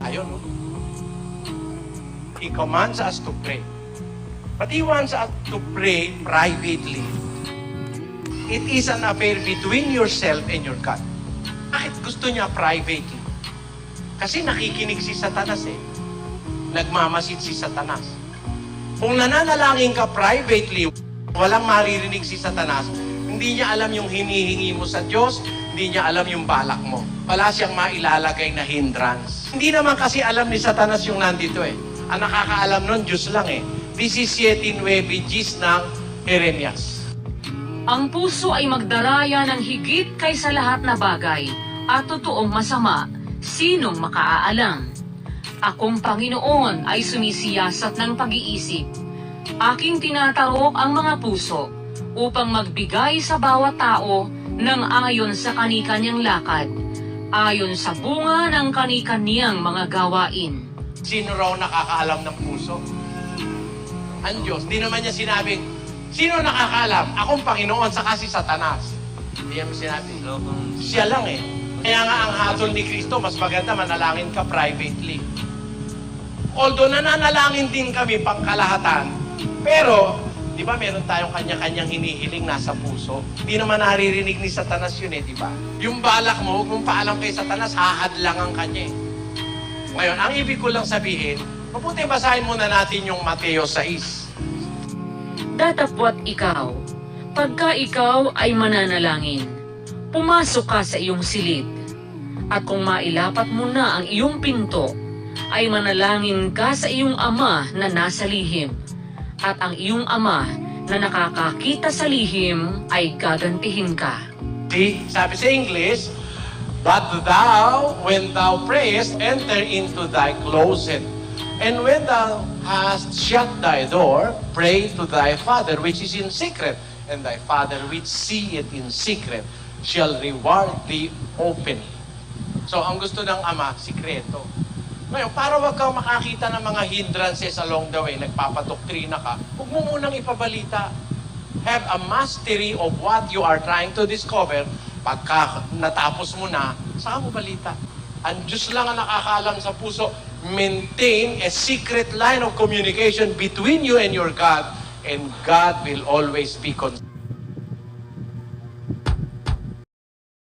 Ayun, no? He commands us to pray. But He wants us to pray privately. It is an affair between yourself and your God. Bakit gusto niya privately? Kasi nakikinig si Satanas eh. Nagmamasid si Satanas. Kung nananalangin ka privately, walang maririnig si Satanas, hindi niya alam yung hinihingi mo sa Diyos, hindi niya alam yung balak mo. Wala siyang mailalagay na hindrance. Hindi naman kasi alam ni Satanas yung nandito eh. Ang nakakaalam nun, Diyos lang eh. 17:9 Gis ng Jeremias. Ang puso ay magdaraya ng higit kaysa lahat na bagay at totoong masama, sinong makaaalam? Akong Panginoon ay sumisiyasat ng pag-iisip. Aking tinatarok ang mga puso upang magbigay sa bawat tao ng ayon sa kani-kanyang lakad, ayon sa bunga ng kani-kanyang mga gawain. Sino raw nakakaalam ng puso? Ang Diyos. Di naman niya sinabing, sino nakakaalam? Akong Panginoon, saka si Satanas. Hindi naman sinabi. Siya lang eh. Kaya nga ang hatol ni Kristo, mas maganda manalangin ka privately. Although nananalangin din kami pangkalahatan, pero, di ba meron tayong kanya-kanyang hinihiling nasa puso? Di naman naririnig ni Satanas yun eh, di ba? Yung balak mo, huwag mong paalam kay Satanas, hahadlangan kanya eh. Ngayon, ang ibig ko lang sabihin, mabuti basahin muna natin yung Mateo 6. Datapwat ikaw, pagka ikaw ay mananalangin, pumasok ka sa iyong silid, at kung mailapat mo na ang iyong pinto, ay manalangin ka sa iyong ama na nasa lihim, at ang iyong ama na nakakakita sa lihim ay gagantihin ka. See, sabi sa English, but thou, when thou prayest, enter into thy closet. And when thou hast shut thy door, pray to thy Father which is in secret. And thy Father which seeth in secret shall reward thee openly. So, ang gusto ng Ama, sikreto. Ngayon, para wag kang makakita ng mga hindrances along the way, nagpapadoktrina ka, huwag mo munang ipabalita. Have a mastery of what you are trying to discover. Pagka natapos mo na, saka mo balita. Ang Diyos lang ang nakakaalam sa puso. Maintain a secret line of communication between you and your God, and God will always be concerned.